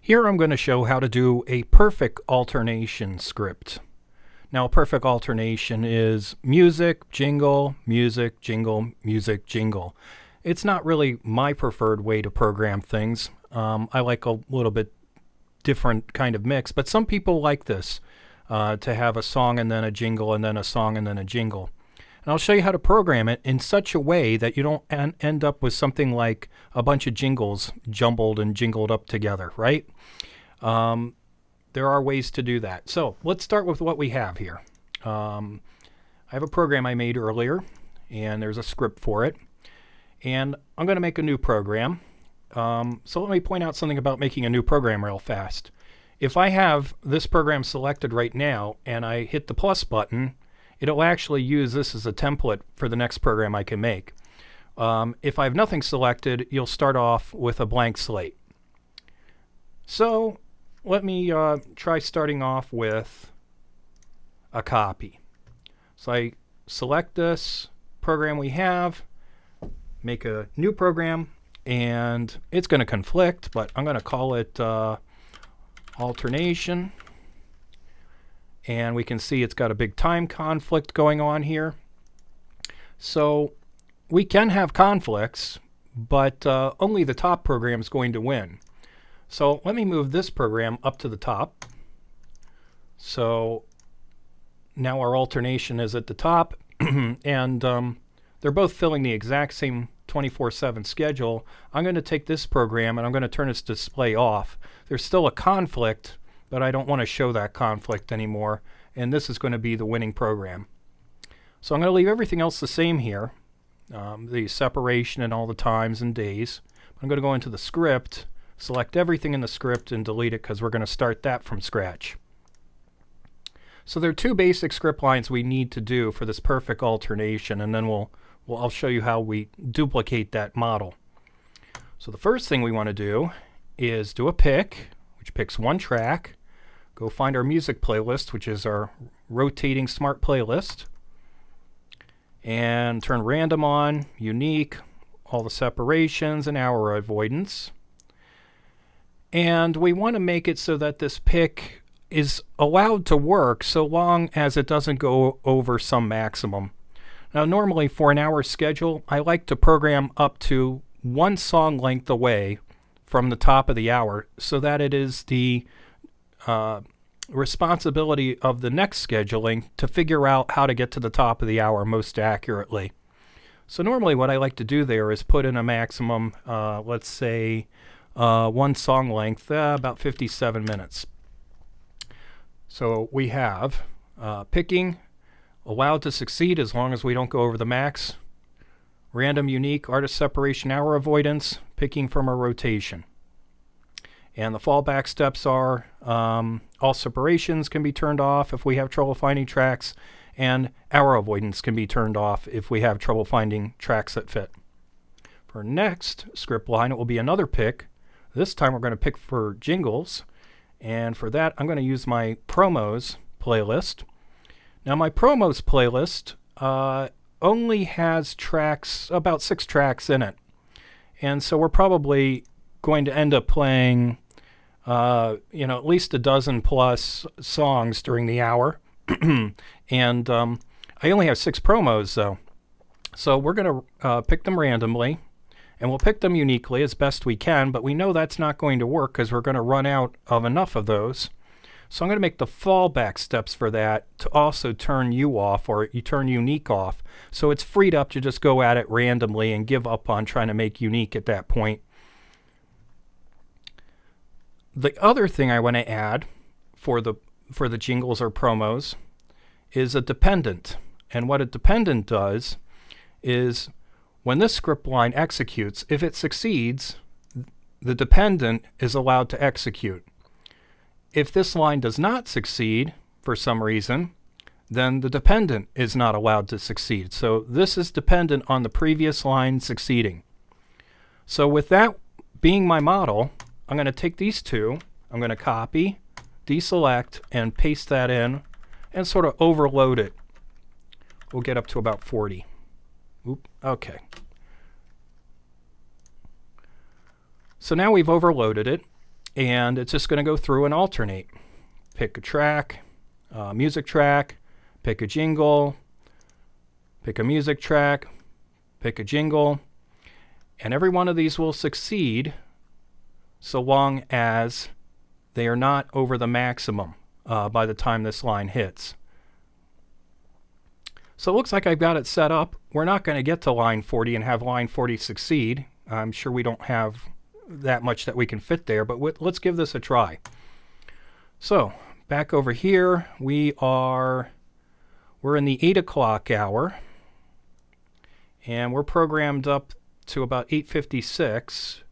Here I'm going to show how to do a perfect alternation script. Now, a perfect alternation is music, jingle, music, jingle, music, jingle. It's not really my preferred way to program things. I like a little bit different kind of mix, but some people like this, to have a song and then a jingle and then a song and then a jingle. And I'll show you how to program it in such a way that you don't end up with something like a bunch of jingles jumbled and jingled up together, right? There are ways to do that. So let's start with what we have here. I have a program I made earlier, and there's a script for it. And I'm going to make a new program. So let me point out something about making a new program real fast. If I have this program selected right now and I hit the plus button, it'll actually use this as a template for the next program I can make. If I have nothing selected, you'll start off with a blank slate. So let me try starting off with a copy. So I select this program we have, make a new program, and it's going to conflict, but I'm going to call it alternation. And we can see it's got a big time conflict going on here. So we can have conflicts, but only the top program is going to win. So let me move this program up to the top. So now our alternation is at the top, and they're both filling the exact same 24/7 schedule. I'm going to take this program and I'm going to turn its display off. There's still a conflict, but I don't want to show that conflict anymore, and this is going to be the winning program. So I'm going to leave everything else the same here, the separation and all the times and days. I'm going to go into the script, select everything in the script, and delete it because we're going to start that from scratch. So there are two basic script lines we need to do for this perfect alternation, and then I'll show you how we duplicate that model. So the first thing we want to do is do a pick, which picks one track. Go find our music playlist, which is our rotating smart playlist, and turn random on, unique, all the separations, and hour avoidance. And we want to make it so that this pick is allowed to work so long as it doesn't go over some maximum. Now, normally for an hour schedule, I like to program up to one song length away from the top of the hour so that it is the responsibility of the next scheduling to figure out how to get to the top of the hour most accurately. So normally what I like to do there is put in a maximum, let's say one song length, about 57 minutes. So we have picking, allowed to succeed as long as we don't go over the max, random, unique, artist separation, hour avoidance, picking from a rotation. And the fallback steps are all separations can be turned off if we have trouble finding tracks, and hour avoidance can be turned off if we have trouble finding tracks that fit. For next script line, it will be another pick. This time we're going to pick for jingles, and for that I'm going to use my promos playlist. Now my promos playlist only has tracks, about 6 tracks in it, and so we're probably going to end up playing at least a dozen plus songs during the hour. And I only have 6 promos though. So we're going to pick them randomly, and we'll pick them uniquely as best we can, but we know that's not going to work because we're going to run out of enough of those. So I'm going to make the fallback steps for that to also turn you off, or you turn unique off. So it's freed up to just go at it randomly and give up on trying to make unique at that point. The other thing I want to add for the jingles or promos is a dependent. And what a dependent does is when this script line executes, if it succeeds, the dependent is allowed to execute. If this line does not succeed for some reason, then the dependent is not allowed to succeed. So this is dependent on the previous line succeeding. So with that being my model, I'm going to take these two, I'm going to copy, deselect, and paste that in, and sort of overload it. We'll get up to about 40. Okay. So now we've overloaded it, and it's just going to go through and alternate. Pick a track, music track, pick a jingle, pick a music track, pick a jingle, and every one of these will succeed so long as they are not over the maximum by the time this line hits. So it looks like I've got it set up. We're not going to get to line 40 and have line 40 succeed. I'm sure we don't have that much that we can fit there, but let's give this a try. So back over here, we're in the 8 o'clock hour, and we're programmed up to about 8:56.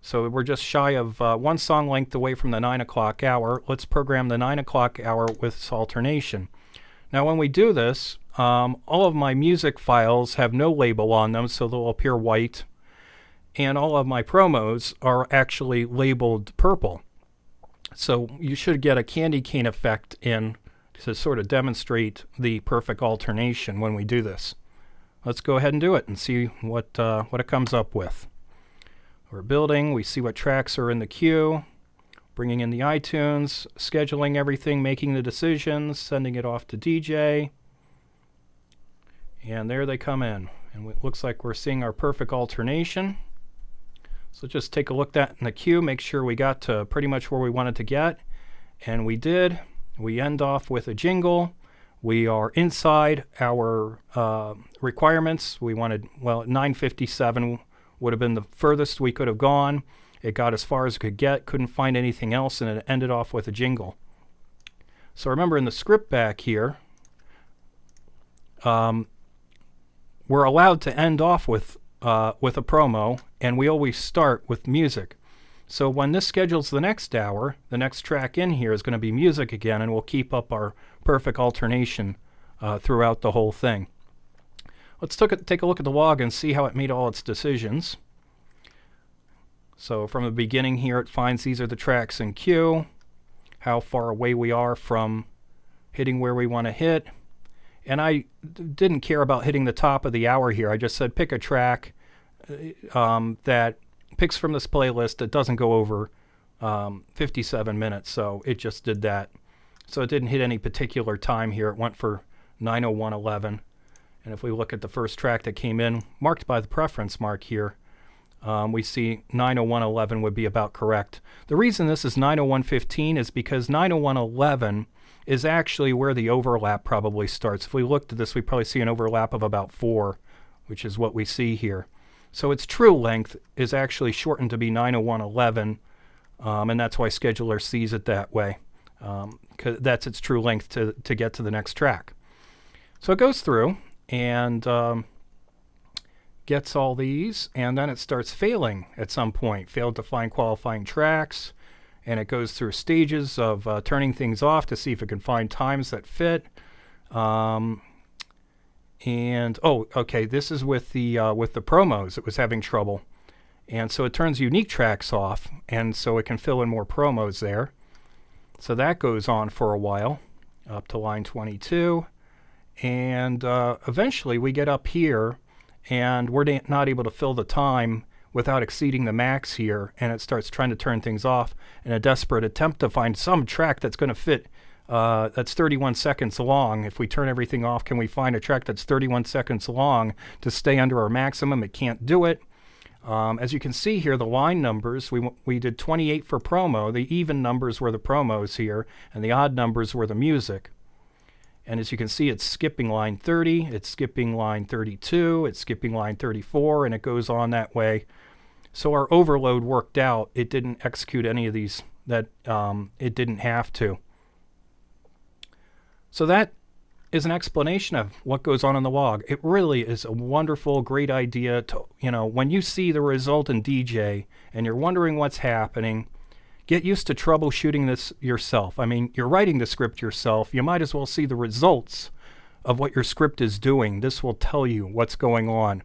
So we're just shy of one song length away from the 9 o'clock hour. Let's program the 9 o'clock hour with alternation. Now when we do this, all of my music files have no label on them, so they'll appear white. And all of my promos are actually labeled purple. So you should get a candy cane effect in to sort of demonstrate the perfect alternation when we do this. Let's go ahead and do it and see what it comes up with. We're building, we see what tracks are in the queue, bringing in the iTunes, scheduling everything, making the decisions, sending it off to DJ. And there they come in. And it looks like we're seeing our perfect alternation. So just take a look at that in the queue, make sure we got to pretty much where we wanted to get. And we did. We end off with a jingle. We are inside our requirements. We wanted, well, 9:57 would have been the furthest we could have gone. It got as far as it could get, couldn't find anything else, and it ended off with a jingle. So remember in the script back here, we're allowed to end off with a promo, and we always start with music. So when this schedules the next hour, the next track in here is going to be music again, and we'll keep up our perfect alternation throughout the whole thing. Let's take a look at the log and see how it made all its decisions. So from the beginning here, it finds these are the tracks in queue, how far away we are from hitting where we want to hit. And I didn't care about hitting the top of the hour here. I just said pick a track that picks from this playlist that doesn't go over 57 minutes. So it just did that. So it didn't hit any particular time here. It went for 9:01:11. And if we look at the first track that came in, marked by the preference mark here, we see 9:01:11 would be about correct. The reason this is 9:01:15 is because 9:01:11 is actually where the overlap probably starts. If we looked at this, we probably see an overlap of about 4, which is what we see here. So its true length is actually shortened to be 9:01:11, and that's why scheduler sees it that way, because that's its true length to get to the next track. So it goes through and gets all these, and then it starts failing at some point. Failed to find qualifying tracks, and it goes through stages of turning things off to see if it can find times that fit. And oh, okay, this is with the promos. It was having trouble, and so it turns unique tracks off, and so it can fill in more promos there. So that goes on for a while, up to line 22. And eventually we get up here, and we're not able to fill the time without exceeding the max here, and it starts trying to turn things off in a desperate attempt to find some track that's going to fit, that's 31 seconds long. If we turn everything off, can we find a track that's 31 seconds long to stay under our maximum? It can't do it. As you can see here, the line numbers, we did 28 for promo. The even numbers were the promos here, and the odd numbers were the music. And as you can see, it's skipping line 30, it's skipping line 32, it's skipping line 34, and it goes on that way. So our overload worked out. It didn't execute any of these that it didn't have to. So that is an explanation of what goes on in the log. It really is a wonderful, great idea to, when you see the result in DJ and you're wondering what's happening, get used to troubleshooting this yourself. I mean, you're writing the script yourself. You might as well see the results of what your script is doing. This will tell you what's going on.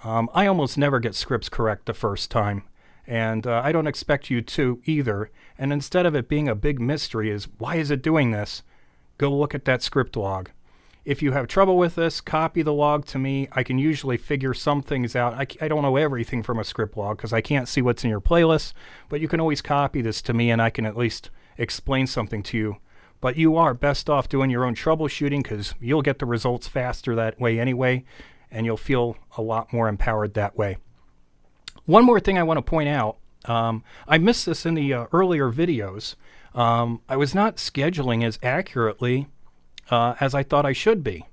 I almost never get scripts correct the first time, and I don't expect you to either. And instead of it being a big mystery is, why is it doing this? Go look at that script log. If you have trouble with this, copy the log to me. I can usually figure some things out. I don't know everything from a script log because I can't see what's in your playlist, but you can always copy this to me and I can at least explain something to you. But you are best off doing your own troubleshooting because you'll get the results faster that way anyway, and you'll feel a lot more empowered that way. One more thing I want to point out, I missed this in the earlier videos. I was not scheduling as accurately as I thought I should be.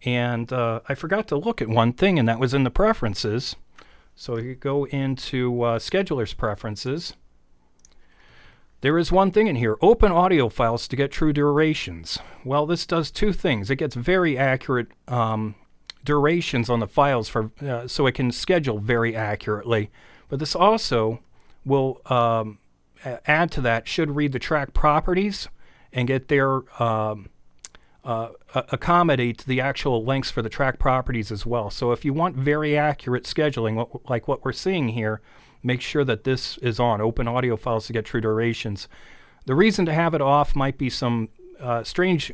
And I forgot to look at one thing, and that was in the preferences. So you go into scheduler's preferences. There is one thing in here, open audio files to get true durations. Well, this does two things. It gets very accurate durations on the files for so it can schedule very accurately. But this also will add to that, should read the track properties and get their accommodate the actual lengths for the track properties as well. So if you want very accurate scheduling, like what we're seeing here, make sure that this is on, open audio files to get true durations. The reason to have it off might be some strange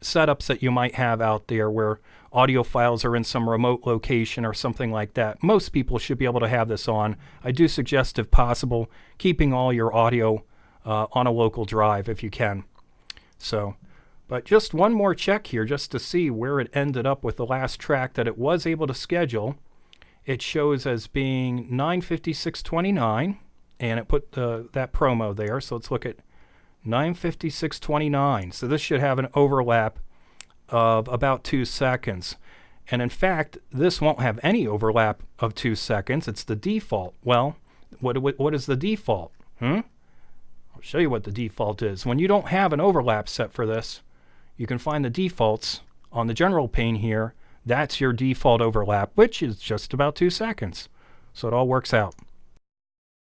setups that you might have out there where audio files are in some remote location or something like that. Most people should be able to have this on. I do suggest, if possible, keeping all your audio on a local drive if you can. So, but just one more check here just to see where it ended up with the last track that it was able to schedule. It shows as being 9:56:29, and it put that promo there. So let's look at 9:56:29. So this should have an overlap of about 2 seconds. And in fact, this won't have any overlap of 2 seconds. It's the default. Well, what is the default? I'll show you what the default is. When you don't have an overlap set for this, you can find the defaults on the general pane here. That's your default overlap, which is just about 2 seconds. So it all works out.